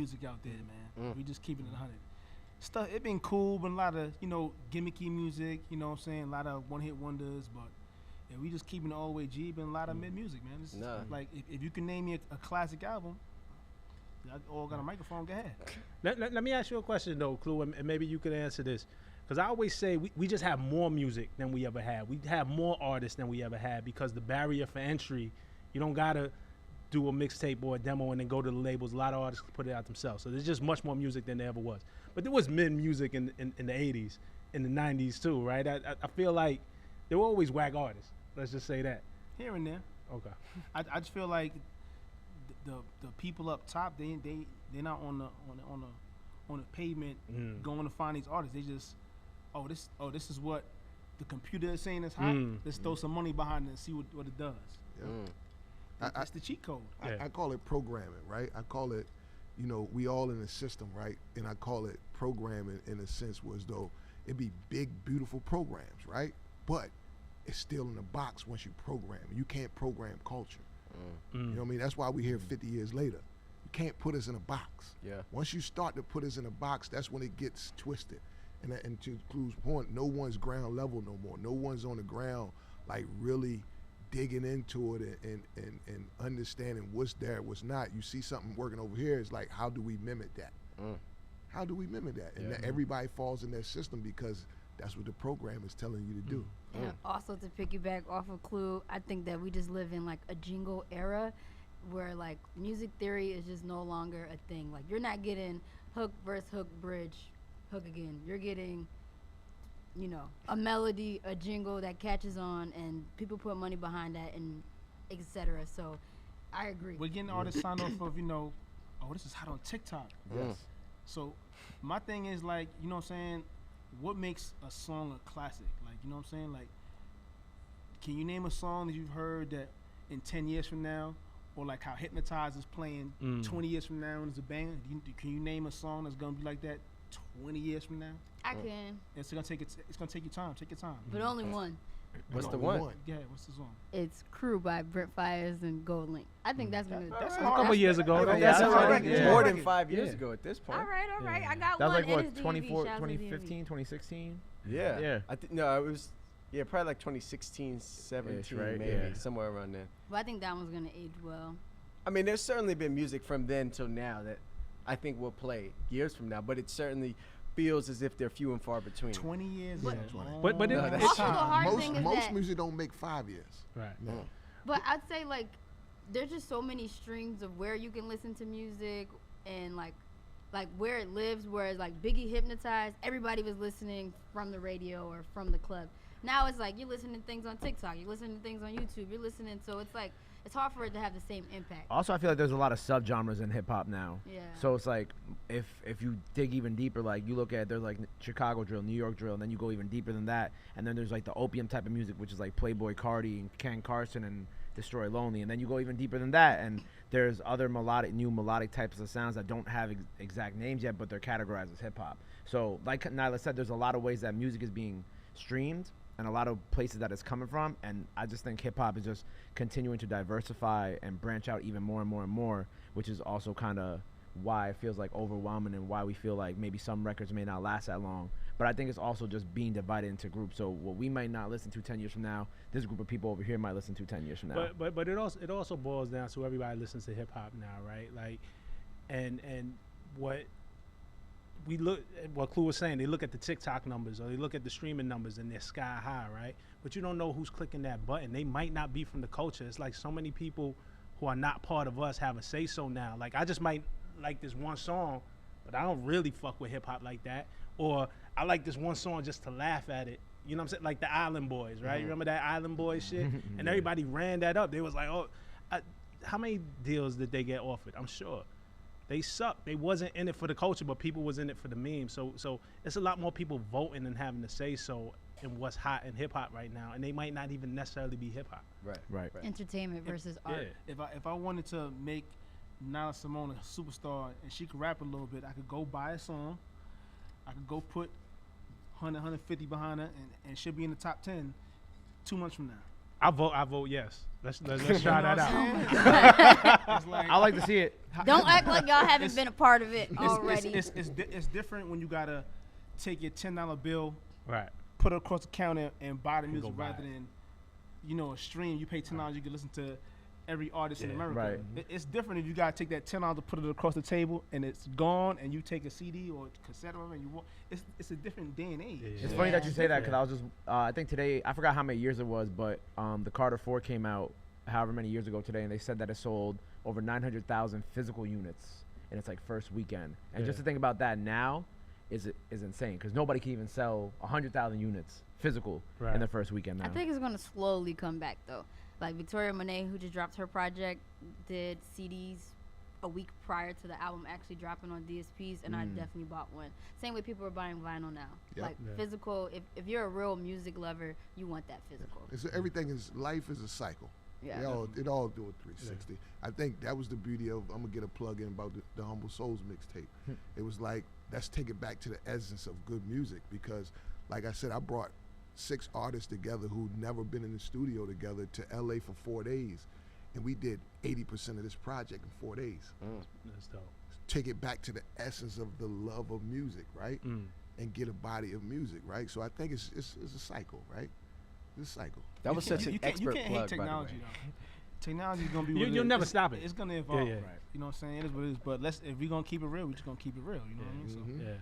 music out there, man. We just keeping it 100. Stuff, it been cool, but a lot of, gimmicky music, you know what I'm saying? A lot of one-hit wonders, but yeah, we just keeping it all the way G, been a lot of mid-music, man. It's like, if you can name me a classic album, y'all all got a microphone, go ahead. Let me ask you a question, though, Clue, and maybe you could answer this. Because I always say we just have more music than we ever had. We have more artists than we ever had because the barrier for entry, you don't got to do a mixtape or a demo and then go to the labels. A lot of artists put it out themselves. So there's just much more music than there ever was. But there was mid-music in the 80s, in the 90s too, right? I feel like there were always whack artists. Let's just say that. Here and there. Okay. I just feel like the people up top, they're not on the pavement going to find these artists. They just this is what the computer is saying is hot. Let's throw some money behind it and see what it does. Yeah. That's the cheat code. I call it programming, right? I call it, we all in a system, right? And I call it programming in a sense as though it'd be big, beautiful programs, right? But it's still in a box once you program. You can't program culture. You know what I mean? That's why we're here 50 years later. You can't put us in a box. Yeah. Once you start to put us in a box, that's when it gets twisted. And to Clue's point, no one's ground level no more. No one's on the ground like really digging into it and understanding what's there, what's not. You see something working over here, it's like, how do we mimic that? How do we mimic that? And everybody falls in that system because that's what the program is telling you to do. Yeah, also to piggyback off of Clue, I think that we just live in like a jingle era where like music theory is just no longer a thing. Like you're not getting hook, verse, hook, bridge, hook again. You're getting, a melody, a jingle that catches on, and people put money behind that, and etc. So, I agree. We're getting artists signed off of, this is hot on TikTok. Yes. So, my thing is like, what I'm saying? What makes a song a classic? Like, what I'm saying? Like, can you name a song that you've heard that in 10 years from now, or like how Hypnotize is playing 20 years from now as a band? Can you name a song that's gonna be like that 20 years from now? I can. It's gonna take you time. Take your time. But only one. What's the one? Yeah, what's the song? It's Crew by Brent Fires and Gold Link. I think that's gonna. That's a couple years ago. That's more than 5 years ago at this point. All right. I got that was one. like what, and it's 2015, 2016? Yeah. No, it was probably like 2016, 17, right? maybe somewhere around there. But I think that one's gonna age well. I mean, there's certainly been music from then till now that I think will play years from now, but it certainly feels as if they're few and far between. 20 years. But- But No, that's Also, the hard thing is Most that. music don't make 5 years. Right. No. But I'd say like, there's just so many streams of where you can listen to music and like where it lives. Whereas like Biggie Hypnotized, everybody was listening from the radio or from the club. Now it's like you're listening to things on TikTok, you're listening to things on YouTube, you're listening. So it's like it's hard for it to have the same impact. Also, I feel like there's a lot of subgenres in hip hop now. Yeah. So it's like if you dig even deeper, like you look at there's like Chicago drill, New York drill, and then you go even deeper than that, and then there's like the opium type of music, which is like Playboy Cardi and Ken Carson and Destroy Lonely, and then you go even deeper than that, and there's other new melodic types of sounds that don't have exact names yet, but they're categorized as hip hop. So like Nyla said, there's a lot of ways that music is being streamed and a lot of places that it's coming from, and I just think hip hop is just continuing to diversify and branch out even more and more and more, which is also kind of why it feels like overwhelming and why we feel like maybe some records may not last that long. But I think it's also just being divided into groups. So what we might not listen to 10 years from now, this group of people over here might listen to 10 years from now. But it also boils down to everybody listens to hip hop now, right? Like, and what we look, what Clue was saying, they look at the TikTok numbers or they look at the streaming numbers and they're sky high, right? But you don't know who's clicking that button. They might not be from the culture. It's like so many people who are not part of us have a say so now. Like I just might like this one song, but I don't really fuck with hip hop like that. Or I like this one song just to laugh at it. You know what I'm saying? Like the Island Boys, right? You remember that Island Boys shit? And everybody ran that up. They was like, oh, how many deals did they get offered? I'm sure. They sucked. They wasn't in it for the culture, but people was in it for the meme. So it's a lot more people voting and having to say so in what's hot in hip hop right now, and they might not even necessarily be hip hop. Right. Entertainment versus art. If I wanted to make Nyla Symone a superstar and she could rap a little bit, I could go buy a song. I could go put 100, 150 behind her, and she'll be in the top 10 2 months from now. I vote yes. Let's try that out. It's like, I like to see it. Don't act like y'all haven't been a part of it already. It's different when you gotta take your $10 bill, Right. put it across the counter, and buy the And music go buy rather it. than, a stream. You pay $10, you can listen to every artist in Yeah. America. Right. It's different if you gotta take that $10 to put it across the table and it's gone, and you take a CD or cassette or and you walk. It's a different day and age. Yeah. It's funny that you say that because Yeah. I was just, I think today, I forgot how many years it was, but the Carter 4 came out however many years ago today, and they said that it sold over 900,000 physical units in its like first weekend. And just Yeah. to think about that now is insane because nobody can even sell 100,000 units physical Right. in the first weekend now. I think it's gonna slowly come back though. Like Victoria Monet, who just dropped her project, did CDs a week prior to the album actually dropping on DSPs, and I definitely bought one. Same way people are buying vinyl now. Yep. Like Yeah. physical. If you're a real music lover, you want that physical. Everything is life is a cycle. Yeah. It all do a 360. I think that was the beauty of. I'm gonna get a plug in about the Humble Souls mixtape. It was like let's take it back to the essence of good music because, like I said, I brought 6 artists together who'd never been in the studio together to LA for 4 days, and we did 80% of this project in 4 days. That's dope. Take it back to the essence of the love of music, right? And get a body of music, right? So I think it's a cycle, right? It's a cycle. That was such an expert You can't plug, hate technology, by the way. though. Technology is gonna be. You'll never stop it. It's gonna evolve. Yeah. Right. You know what I'm saying? It is what it is. But if we're gonna keep it real, we're just gonna keep it real. You know what I mean? So. Mhm. Yeah.